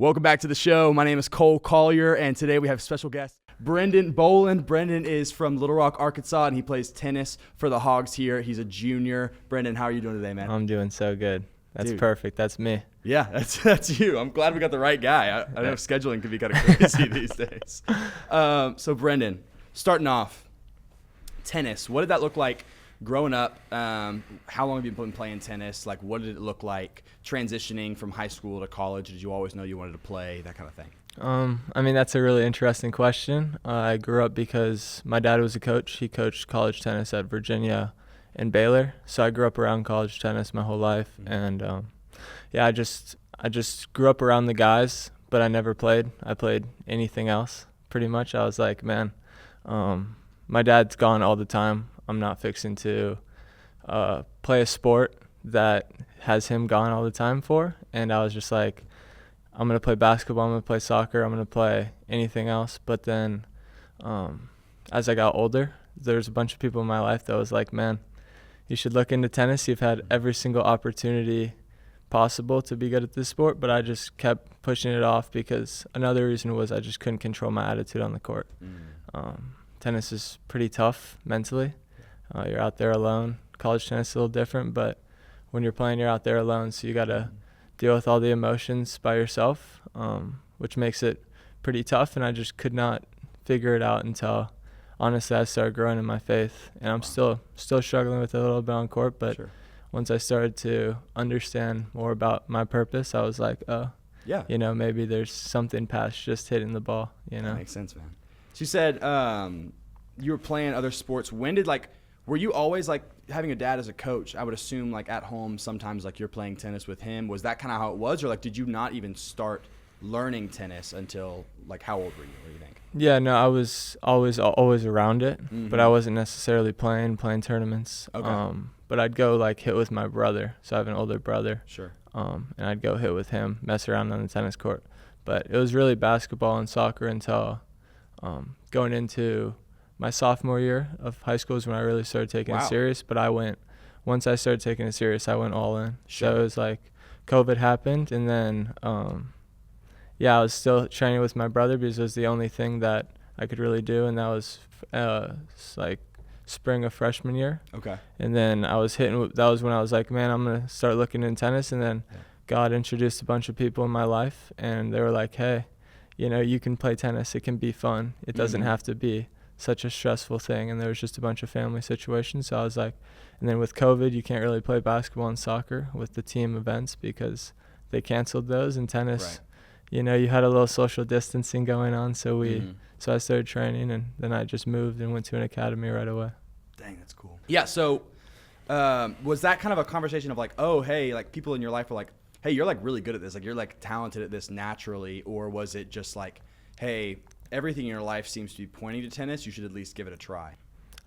Welcome back to the show. My name is Cole Collier, and today we have special guest Brendan Boland. Brendan is from Little Rock, Arkansas, and he plays tennis for the Hogs here. He's a junior. Brendan, how are you doing today, man? I'm doing so good. That's Dude. Perfect. That's me. Yeah, that's you. I'm glad we got the right guy. I know scheduling can be kind of crazy these days. So, Brendan, starting off, tennis. What did that look like growing up? How long have you been playing tennis? Like, what did it look like transitioning from high school to college? Did you always know you wanted to play, that kind of thing? I mean, that's a really interesting question. I grew up because my dad was a coach. He coached college tennis at Virginia and Baylor. So I grew up around college tennis my whole life. And I just grew up around the guys, but I never played. I played anything else pretty much. I was like, man, my dad's gone all the time. I'm not fixing to play a sport that has him gone all the time for. And I was just like, I'm going to play basketball, I'm going to play soccer, I'm going to play anything else. But then as I got older, there's a bunch of people in my life that was like, man, you should look into tennis. You've had every single opportunity possible to be good at this sport. But I just kept pushing it off because another reason was I just couldn't control my attitude on the court. Tennis is pretty tough mentally. You're out there alone. College tennis is a little different, but when you're playing, you're out there alone. So you got to deal with all the emotions by yourself, which makes it pretty tough. And I just could not figure it out until, honestly, I started growing in my faith. And I'm still struggling with it a little bit on court, but once I started to understand more about my purpose, I was like, oh, yeah, maybe there's something past just hitting the ball, That makes sense, man. So you said you were playing other sports. When did, were you always having a dad as a coach? I would assume at home sometimes you're playing tennis with him. Was that kind of how it was, or did you not even start learning tennis until how old were you? What do you think? Yeah, no, I was always around it, but I wasn't necessarily playing tournaments. Okay. But I'd go hit with my brother. So I have an older brother. Sure. And I'd go hit with him, mess around on the tennis court. But it was really basketball and soccer until going into my sophomore year of high school is when I really started taking it serious. But once I started taking it serious, I went all in. Sure. So it was COVID happened, and then I was still training with my brother because it was the only thing that I could really do, and that was spring of freshman year. Okay. And then that was when I was like, man, I'm gonna start looking in tennis. And then God introduced a bunch of people in my life, and they were like, hey, you can play tennis. It can be fun. It doesn't have to be such a stressful thing. And there was just a bunch of family situations. So I was like, and then with COVID, you can't really play basketball and soccer with the team events because they canceled those. And tennis, you had a little social distancing going on. So so I started training, and then I just moved and went to an academy right away. Dang, that's cool. Yeah. So was that kind of a conversation of oh, hey, people in your life were like, hey, you're really good at this. You're talented at this naturally. Or was it just hey, everything in your life seems to be pointing to tennis. You should at least give it a try.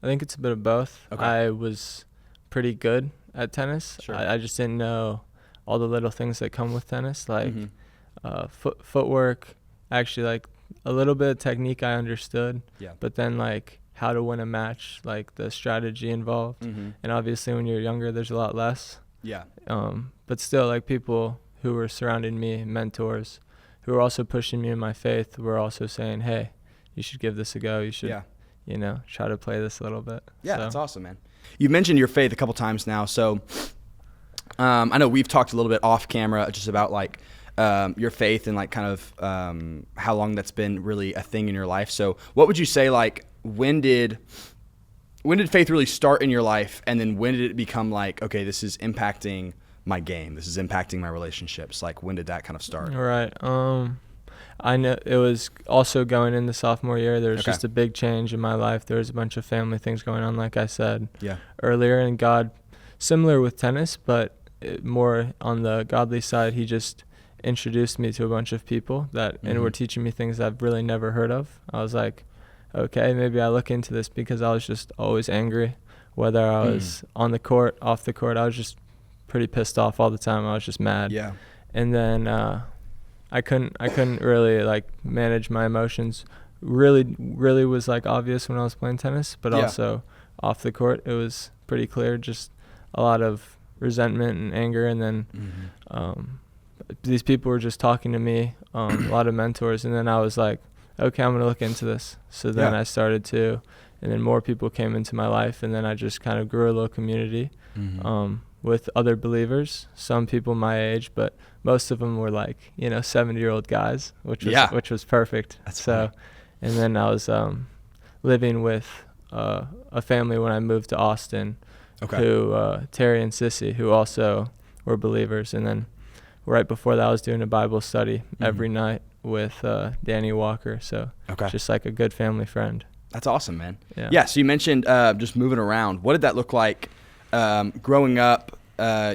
I think it's a bit of both. Okay. I was pretty good at tennis. Sure. I just didn't know all the little things that come with tennis, footwork. Actually, a little bit of technique I understood. Yeah. But then how to win a match, the strategy involved. And obviously when you're younger, there's a lot less. Yeah. But still, people who were surrounding me, mentors, who were also pushing me in my faith, were also saying, hey, you should give this a go. You should, try to play this a little bit. Yeah, that's awesome, man. You mentioned your faith a couple times now. So I know we've talked a little bit off camera just about your faith and kind of how long that's been really a thing in your life. So what would you say, when did faith really start in your life, and then when did it become okay, this is impacting my game, this is impacting my relationships? When did that kind of start? Right. I know it was also going into sophomore year. There was just a big change in my life. There was a bunch of family things going on, like I said earlier, and God, similar with tennis, but more on the godly side, he just introduced me to a bunch of people that and were teaching me things I've really never heard of. I was like, okay, maybe I look into this, because I was just always angry, whether I was on the court, off the court. I was just pretty pissed off all the time. I was just mad. Yeah. And then I couldn't really manage my emotions. Really was obvious when I was playing tennis, but also off the court it was pretty clear, just a lot of resentment and anger. And then these people were just talking to me, a lot of mentors, and then I was like, okay, I'm going to look into this. So then I started to, and then more people came into my life, and then I just kind of grew a little community with other believers, some people my age, but most of them were like, 70-year-old guys, which was perfect. That's so, funny. And then I was living with a family when I moved to Austin, who Terry and Sissy, who also were believers. And then right before that, I was doing a Bible study every night with Danny Walker. So just like a good family friend. That's awesome, man. Yeah. So you mentioned just moving around. What did that look like growing up?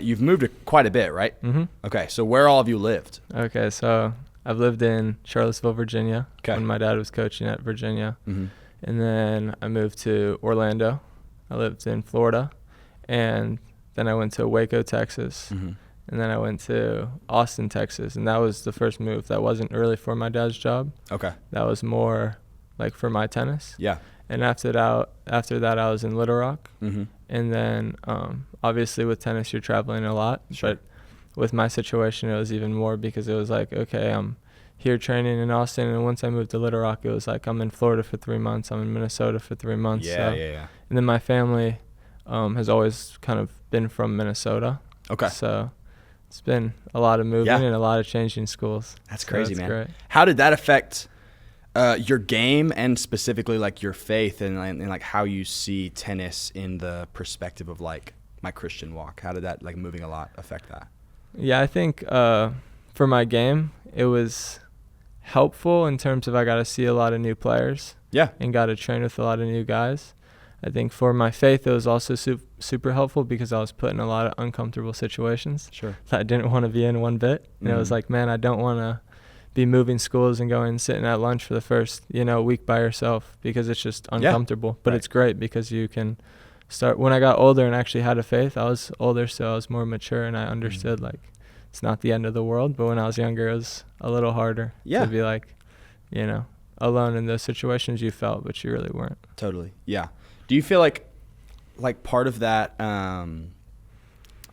You've moved quite a bit, right? Mm-hmm. Okay. So where all have you lived? Okay. So I've lived in Charlottesville, Virginia, Okay. when my dad was coaching at Virginia. Mm-hmm. And then I moved to Orlando. I lived in Florida. And then I went to Waco, Texas. Mm-hmm. And then I went to Austin, Texas. And that was the first move. That wasn't really for my dad's job. Okay. That was more like for my tennis. Yeah. And after that, I was in Little Rock. Mm-hmm. And then obviously with tennis, you're traveling a lot. Sure. But with my situation, it was even more because it was like, okay, I'm here training in Austin. And once I moved to Little Rock, it was like I'm in Florida for 3 months. I'm in Minnesota for 3 months. Yeah. And then my family has always kind of been from Minnesota. Okay. So it's been a lot of moving and a lot of changing schools. That's crazy, man. Great. How did that affect your game and specifically like your faith and like how you see tennis in the perspective of like my Christian walk? How did that, like, moving a lot, affect that? Yeah, I think for my game, it was helpful in terms of I got to see a lot of new players. Yeah. And got to train with a lot of new guys. I think for my faith, it was also super helpful because I was put in a lot of uncomfortable situations Sure. that I didn't want to be in one bit. And it was like, man, I don't want to be moving schools and going and sitting at lunch for the first, week by yourself because it's just uncomfortable. But it's great because you can start. When I got older and actually had a faith, I was older, so I was more mature and I understood like it's not the end of the world. But when I was younger, it was a little harder to be like, alone in those situations you felt, but you really weren't. Totally. Yeah. Do you feel like part of that,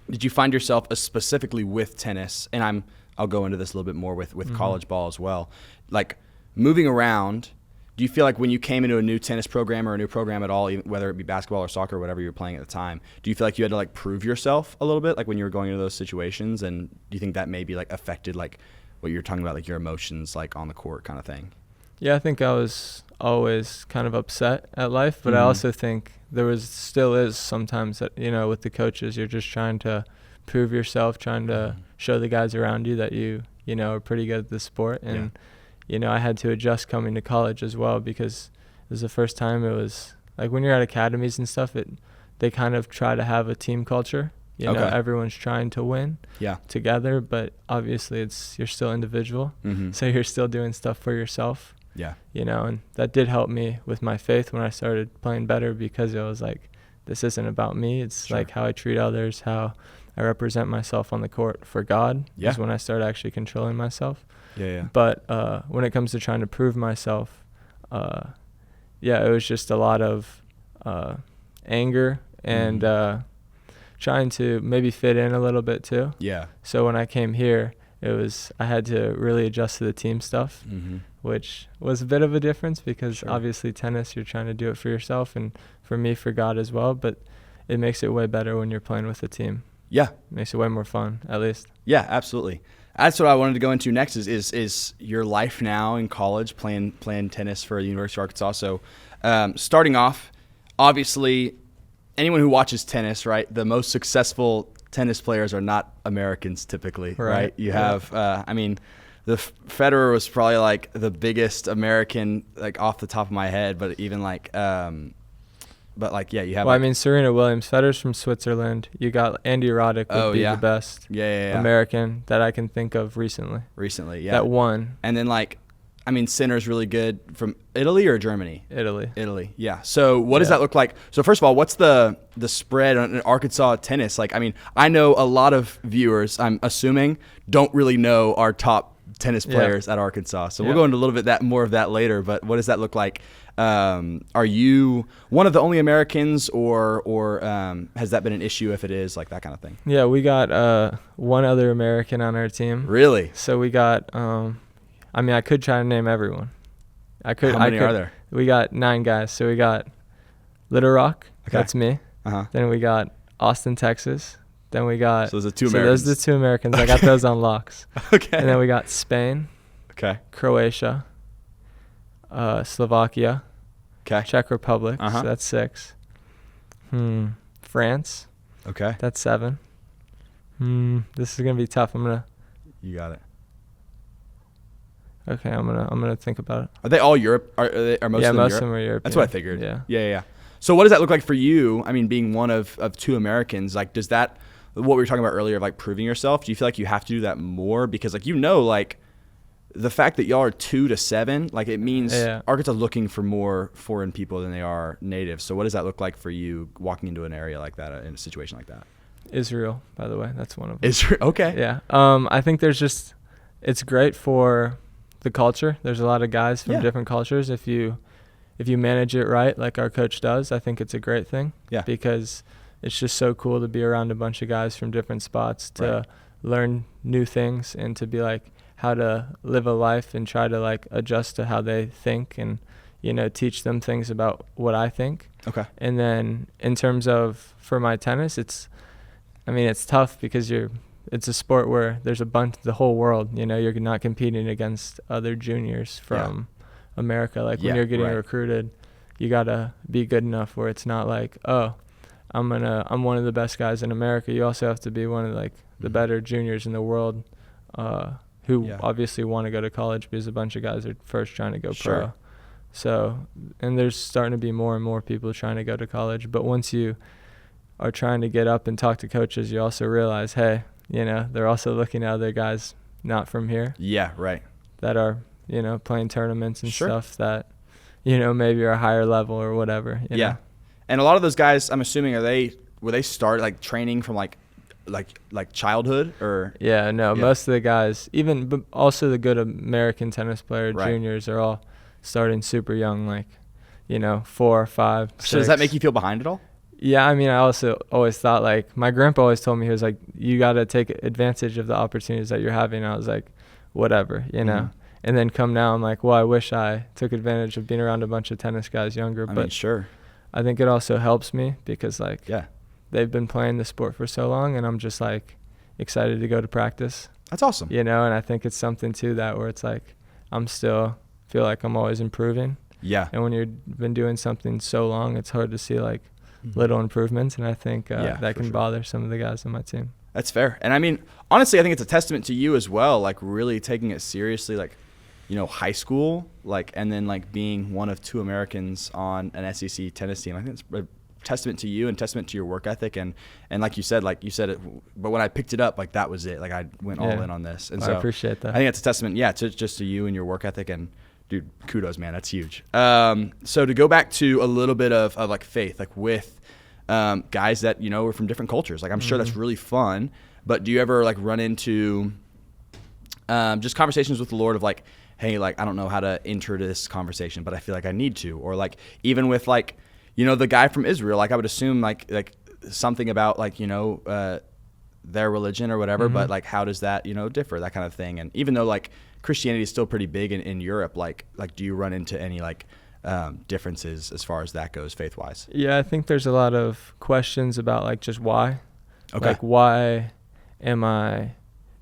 did you find yourself specifically with tennis, and I'll go into this a little bit more with college ball as well, like moving around, do you feel like when you came into a new tennis program or a new program at all, even whether it be basketball or soccer or whatever you were playing at the time, do you feel like you had to like prove yourself a little bit, like when you were going into those situations, and do you think that maybe like affected like what you're talking about, like your emotions like on the court kind of thing? Yeah, I think I was always kind of upset at life, but I also think still is sometimes that, with the coaches, you're just trying to prove yourself, trying to show the guys around you that you are pretty good at the sport. And, I had to adjust coming to college as well because it was the first time. It was like when you're at academies and stuff, they kind of try to have a team culture. Everyone's trying to win together, but obviously you're still individual. So you're still doing stuff for yourself. Yeah. And that did help me with my faith when I started playing better because it was like, this isn't about me. It's like how I treat others, how I represent myself on the court for God is when I started actually controlling myself. But when it comes to trying to prove myself, it was just a lot of anger and trying to maybe fit in a little bit too. Yeah. So when I came here, I had to really adjust to the team stuff, which was a bit of a difference because obviously tennis, you're trying to do it for yourself and for me, for God as well. But it makes it way better when you're playing with a team. Yeah. It makes it way more fun, at least. Yeah, absolutely. That's what I wanted to go into next is your life now in college, playing tennis for the University of Arkansas. So starting off, obviously, anyone who watches tennis, right, the most successful tennis players are not Americans typically, right? You have, the Federer was probably like the biggest American, like off the top of my head, but even like, you have. Well, Serena Williams, Federer's from Switzerland. You got Andy Roddick would be the best American that I can think of recently. That won. And then Sinner's really good from Italy or Germany? Italy, yeah. So what does that look like? So first of all, what's the spread on Arkansas tennis? I know a lot of viewers, I'm assuming, don't really know our top tennis players at Arkansas. So we'll go into a little bit more of that later. But what does that look like? Are you one of the only Americans, or has that been an issue if it is, like that kind of thing? Yeah, we got one other American on our team. Really? So we got, I could try to name everyone. How many are there? We got 9 guys. So we got Little Rock. Okay. That's me. Uh-huh. Then we got Austin, Texas. Then we got. So those are 2 Americans. So those are the 2 Americans. Okay. I got those on locks. Okay. And then we got Spain. Okay. Croatia. Slovakia. Okay. Czech Republic. So that's 6. France. Okay. That's 7. This is gonna be tough. You got it. Okay, I'm gonna think about it. Are they all Europe? Are most of them Europe? Most of them are Europe. That's what I figured. Yeah. So what does that look like for you? I mean, being one of 2 Americans, like, does that, what we were talking about earlier of like proving yourself, do you feel like you have to do that more? Because like, like the fact that y'all are 2 to 7, like it means Arkansas is looking for more foreign people than they are natives. So what does that look like for you walking into an area like that, in a situation like that? Israel, by the way, that's one of them. Israel, okay. Yeah. I think it's great for the culture. There's a lot of guys from different cultures. If you manage it right, like our coach does, I think it's a great thing. Yeah. Because it's just so cool to be around a bunch of guys from different spots to learn new things and to be like how to live a life and try to like adjust to how they think and, teach them things about what I think. Okay. And then in terms of for my tennis, it's tough because it's a sport where there's the whole world, you're not competing against other juniors from America. Like when you're getting recruited, you gotta be good enough where it's not like, oh, I'm one of the best guys in America. You also have to be one of like the better juniors in the world, who obviously want to go to college because a bunch of guys are first trying to go pro. So, and there's starting to be more and more people trying to go to college. But once you are trying to get up and talk to coaches, you also realize, hey, they're also looking at other guys not from here. Yeah, right. That are, playing tournaments and stuff that, maybe are a higher level or whatever. You know? And a lot of those guys, I'm assuming, were they start like training from like childhood or? Yeah, no, most of the guys, but also the good American tennis player juniors are all starting super young, like, 4 or 5. 6. So does that make you feel behind at all? Yeah, I also always thought, like, my grandpa always told me, he was like, you got to take advantage of the opportunities that you're having. I was like, whatever, know. And then come now, I'm like, well, I wish I took advantage of being around a bunch of tennis guys younger. Sure. I think it also helps me because, like, they've been playing the sport for so long, and I'm just, like, excited to go to practice. That's awesome. And I think it's something, too, that where it's like I'm still feel like I'm always improving. Yeah. And when you've been doing something so long, it's hard to see, like, little improvements, and I think that can bother some of the guys on my team. That's fair. And honestly, I think it's a testament to you as well, like really taking it seriously, like, high school, like, and then like being one of 2 Americans on an SEC tennis team. I think it's a testament to you and testament to your work ethic. And like you said it, but when I picked it up, like that was it. Like I went all in on this. And so I appreciate that. I think it's a testament, to you and your work ethic. And dude, kudos, man. That's huge. So to go back to a little bit of like faith, like with guys that, are from different cultures, like I'm sure that's really fun, but do you ever like run into just conversations with the Lord of like, hey, like, I don't know how to enter this conversation, but I feel like I need to, or like, even with like, the guy from Israel, like I would assume like something about like, their religion or whatever, but like, how does that, differ, that kind of thing. And even though like Christianity is still pretty big in Europe, like, do you run into any like, differences as far as that goes faith-wise? Yeah, I think there's a lot of questions about like just why. Okay. Like, why am I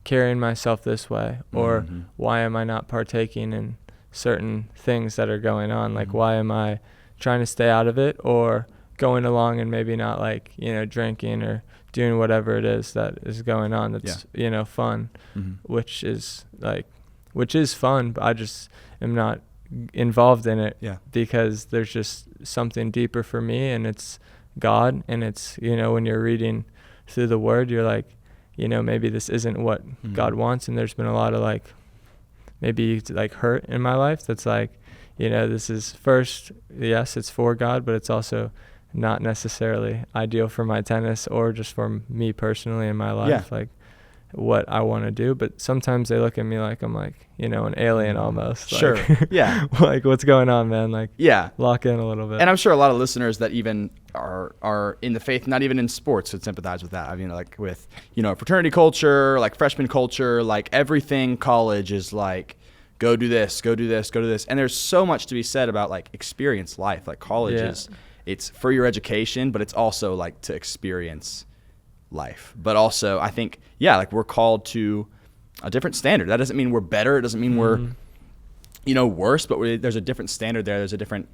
carrying myself this way, or why am I not partaking in certain things that are going on? Like, why am I trying to stay out of it, or going along and maybe not like, drinking or doing whatever it is that is going on that's, fun, which is fun, but I just am not involved in it because there's just something deeper for me, and it's God. And it's, when you're reading through the word, you're like, maybe this isn't what God wants. And there's been a lot of like, maybe like hurt in my life. That's like, this is first, yes, it's for God, but it's also not necessarily ideal for my tennis or just for me personally in my life. Like, what I want to do, but sometimes they look at me like I'm like, you know, an alien almost. Sure. Like, Yeah. Like, what's going on, man? Like, yeah, lock in a little bit. and I'm sure a lot of listeners that even are in the faith, not even in sports, would sympathize with that. I mean, like with, you know, fraternity culture, like freshman culture, like everything college is like, go do this, go do this, go do this. And there's so much to be said about like experience life. Like college is, it's for your education, but it's also like to experience life. But also I think, yeah, like we're called to a different standard. That doesn't mean we're better. It doesn't mean we're, you know, worse, but there's a different standard there. There's a different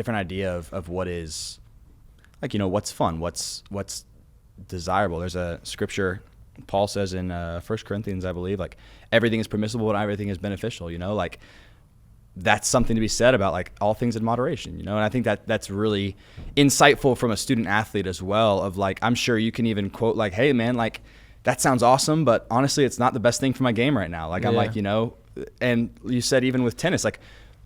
idea of what is, like, you know, what's fun, what's desirable. There's a scripture Paul says in 1 Corinthians, I believe, like everything is permissible and everything is beneficial, you know, like that's something to be said about like all things in moderation, you know. And I think that that's really insightful from a student athlete as well, of like, I'm sure you can even quote like, hey man, like that sounds awesome, but honestly it's not the best thing for my game right now. Like I'm like, you know, and you said even with tennis, like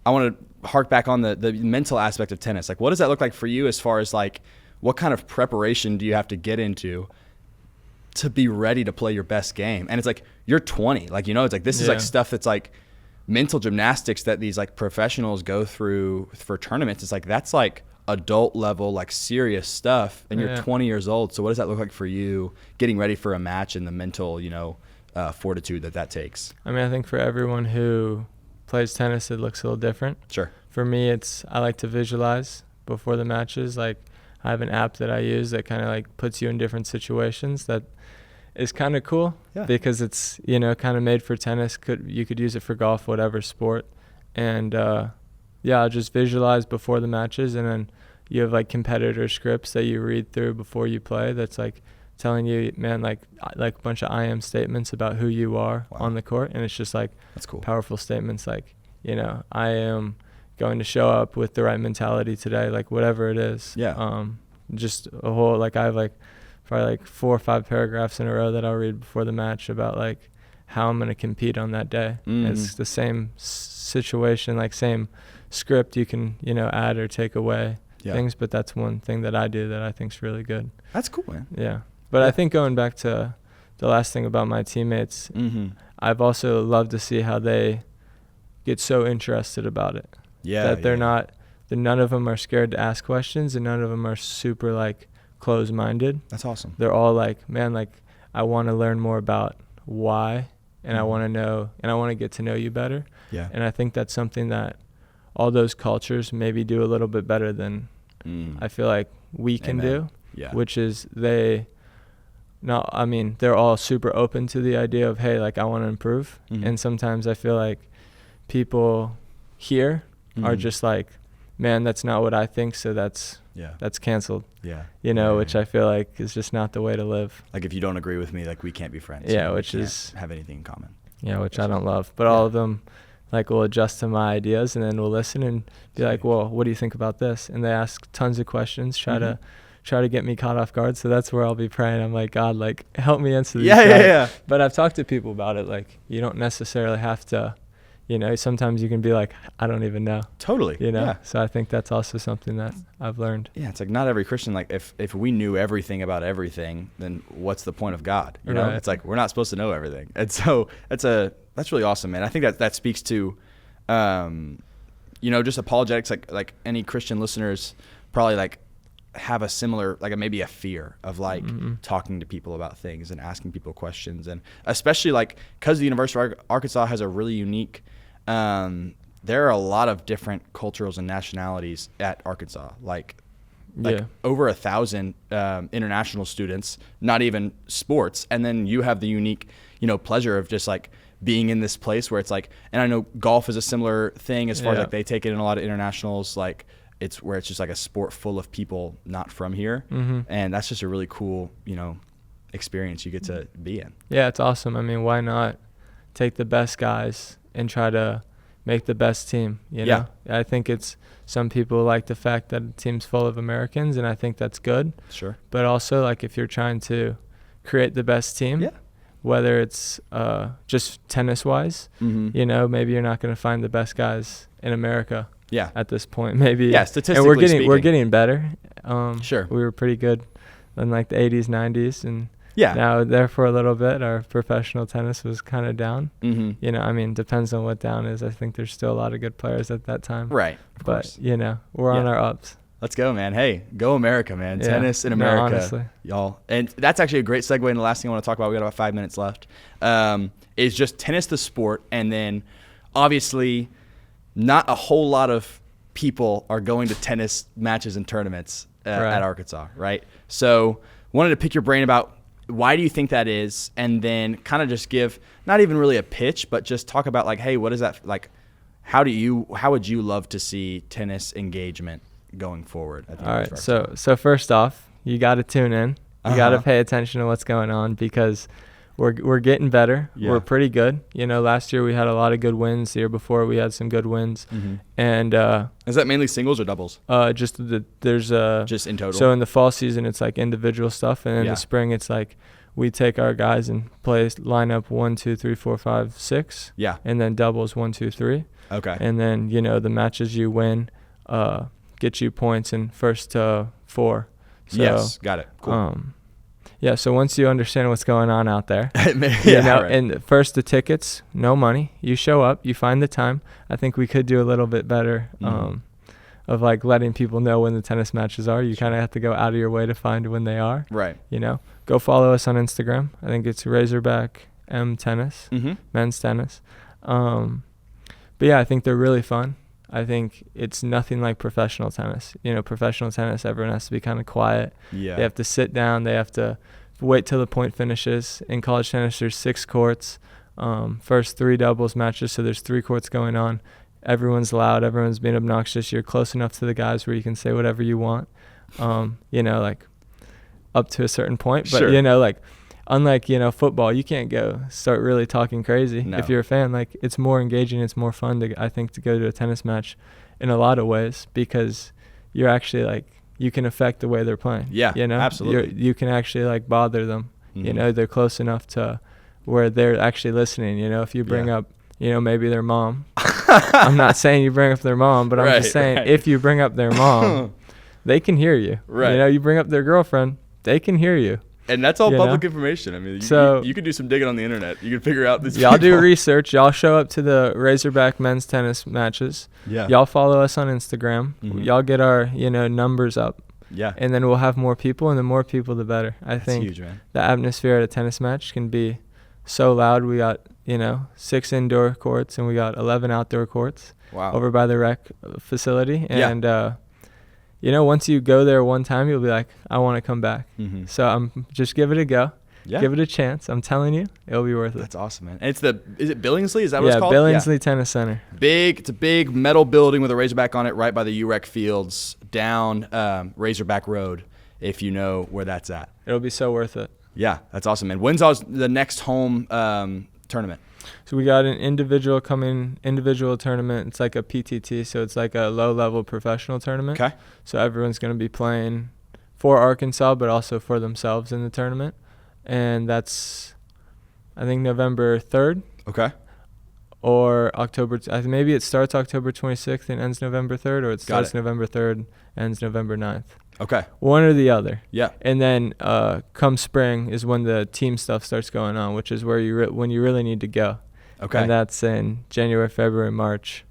I want to hark back on the mental aspect of tennis. Like what does that look like for you as far as like what kind of preparation do you have to get into to be ready to play your best game? And it's like, you're 20, like, you know, it's like, this is like stuff that's like mental gymnastics that these like professionals go through for tournaments. It's like, that's like adult level, like serious stuff. And you're 20 years old. So what does that look like for you getting ready for a match and the mental, you know, fortitude that takes? I mean, I think for everyone who plays tennis, it looks a little different. Sure. For me, I like to visualize before the matches. Like I have an app that I use that kind of like puts you in different situations that is kind of cool because it's, you know, kind of made for tennis. You could use it for golf, whatever sport. And I'll just visualize before the matches, and then you have like competitor scripts that you read through before you play that's like telling you, man, like a bunch of I am statements about who you are on the court. And it's just like, that's cool, powerful statements like, you know, I am going to show up with the right mentality today, like whatever it is. Just a whole, like I have like probably like 4 or 5 paragraphs in a row that I'll read before the match about like how I'm going to compete on that day. It's the same situation, like same script. You can, you know, add or take away things, but that's one thing that I do that I think is really good. That's cool, man. Yeah. But I think going back to the last thing about my teammates, I've also loved to see how they get so interested about it. That they're not, none of them are scared to ask questions, and none of them are super like closed-minded. That's awesome. They're all like, man, like I want to learn more about why, and I want to know, and I want to get to know you better. And I think that's something that all those cultures maybe do a little bit better than I feel like we can do, which is they're all super open to the idea of, hey, like I want to improve. And sometimes I feel like people here are just like, man, that's not what I think, so that's canceled. You know, which I feel like is just not the way to live. Like if you don't agree with me, like we can't be friends. Which is have anything in common. Which I don't love. But all of them like will adjust to my ideas, and then we'll listen and be like, well, what do you think about this? And they ask tons of questions, try to get me caught off guard. So that's where I'll be praying. I'm like, God, like help me answer these. But I've talked to people about it. Like you don't necessarily have to, you know, sometimes you can be like, I don't even know. Totally. You know? So I think that's also something that I've learned. It's like not every Christian, like if we knew everything about everything, then what's the point of God? You know, it's like we're not supposed to know everything. And so that's really awesome, man. I think that speaks to, you know, just apologetics, like any Christian listeners probably like have a similar, like maybe a fear of like talking to people about things and asking people questions. And especially like, cause the University of Arkansas has a really unique, there are a lot of different cultures and nationalities at Arkansas, like over 1,000 international students, not even sports. And then you have the unique, you know, pleasure of just like being in this place where it's like, and I know golf is a similar thing as far as like they take it in a lot of internationals, like it's where it's just like a sport full of people not from here. And that's just a really cool, you know, experience you get to be in. It's awesome. I mean, why not take the best guys and try to make the best team, you know? I think some people like the fact that a team's full of Americans, and I think that's good. Sure. But also, like, if you're trying to create the best team, whether it's just tennis-wise, you know, maybe you're not going to find the best guys in America at this point. Maybe. Statistically and speaking. we're getting better. Sure. We were pretty good in, like, the 80s, 90s, and Yeah. Now, there for a little bit, our professional tennis was kind of down. Mm-hmm. You know, I mean, depends on what down is. I think there's still a lot of good players at that time. Right. Of but, course. you know, we're on our ups. Let's go, man. Hey, go America, man. Yeah. Tennis in No, America, honestly. y'all. And that's actually a great segue into the last thing I want to talk about. We got about 5 minutes left. Is just tennis the sport, and then obviously not a whole lot of people are going to tennis matches and tournaments at Arkansas, right? So wanted to pick your brain about why do you think that is, and then kind of just give not even really a pitch, but just talk about like, hey, what is that like? How would you love to see tennis engagement going forward? All right. So first off, you got to tune in. You got to pay attention to what's going on because we're getting better. Yeah. We're pretty good. You know, last year we had a lot of good wins. The year before we had some good wins. Mm-hmm. And is that mainly singles or doubles? Just in total. So in the fall season, it's like individual stuff, and in the spring, it's like we take our guys and play line up 1, 2, 3, 4, 5, 6. Yeah. And then doubles 1, 2, 3. Okay. And then you know the matches you win get you points in first to 4. So, yes, got it. Cool. Yeah, so once you understand what's going on out there, and first the tickets, no money. You show up, you find the time. I think we could do a little bit better of like letting people know when the tennis matches are. You kind of have to go out of your way to find when they are. Right. You know, go follow us on Instagram. I think it's Razorback M Tennis, men's tennis. But yeah, I think they're really fun. I think it's nothing like professional tennis. You know, professional tennis, everyone has to be kind of quiet. Yeah. They have to sit down. They have to wait till the point finishes. In college tennis, there's 6 courts. First 3 doubles matches, so there's 3 courts going on. Everyone's loud. Everyone's being obnoxious. You're close enough to the guys where you can say whatever you want, you know, like up to a certain point. But, you know, like unlike, you know, football, you can't go start really talking crazy. No. If you're a fan, like it's more engaging. It's more fun to, I think, to go to a tennis match in a lot of ways because you're actually like, you can affect the way they're playing. Yeah, you know, absolutely. You can actually like bother them. You know, they're close enough to where they're actually listening. You know, if you bring up, you know, maybe their mom. I'm not saying you bring up their mom, but I'm just saying if you bring up their mom, they can hear you. Right. You know, you bring up their girlfriend, they can hear you. And that's all public information. I mean, you can do some digging on the internet. You can figure out these Y'all do research. Y'all show up to the Razorback men's tennis matches. Yeah. Y'all follow us on Instagram. Y'all get our, you know, numbers up. Yeah. And then we'll have more people, and the more people, the better. I think huge, man. The atmosphere at a tennis match can be so loud. We got, you know, 6 indoor courts, and we got 11 outdoor courts. Wow. Over by the rec facility. And, you know, once you go there one time, you'll be like, I want to come back. So just give it a go. Yeah. Give it a chance. I'm telling you, it'll be worth it. That's awesome, man. And is it Billingsley? Is that what it's called? Billingsley Tennis Center. It's a big metal building with a Razorback on it right by the UREC fields down Razorback Road, if you know where that's at. It'll be so worth it. Yeah, that's awesome, man. When's the next home tournament? So we got an individual tournament. It's like a PTT, so it's like a low-level professional tournament. Okay. So everyone's going to be playing for Arkansas, but also for themselves in the tournament. And that's, I think, November 3rd. Okay. Or October, maybe it starts October 26th and ends November 3rd, or it starts November 3rd, ends November 9th. Okay. One or the other. Yeah. And then come spring is when the team stuff starts going on, which is where when you really need to go. Okay. And that's in January, February, March,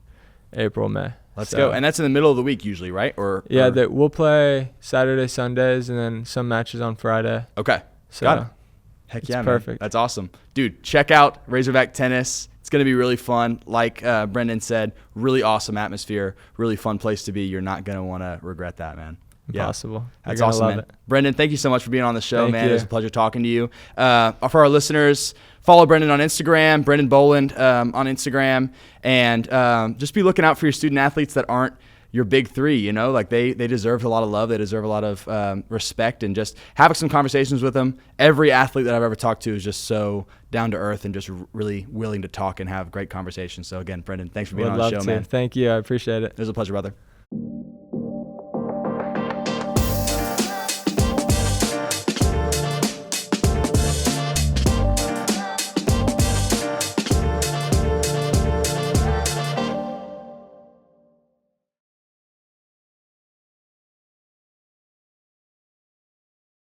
April, May. Let's go. And that's in the middle of the week usually, right? Yeah, we'll play Saturday, Sundays, and then some matches on Friday. Okay. So got it. Heck yeah, perfect. Man. That's awesome. Dude, check out Razorback Tennis. It's going to be really fun. Like Brendan said, really awesome atmosphere, really fun place to be. You're not going to want to regret that, man. Impossible. Yeah. That's awesome, man. Brendan, thank you so much for being on the show, man. It was a pleasure talking to you. For our listeners, follow Brendan on Instagram, Brendan Boland on Instagram, and just be looking out for your student athletes that aren't your big 3, you know, like they deserve a lot of love. They deserve a lot of respect, and just having some conversations with them. Every athlete that I've ever talked to is just so down to earth and just really willing to talk and have great conversations. So again, Brendan, thanks for being on the show, man. Thank you. I appreciate it. It was a pleasure, brother.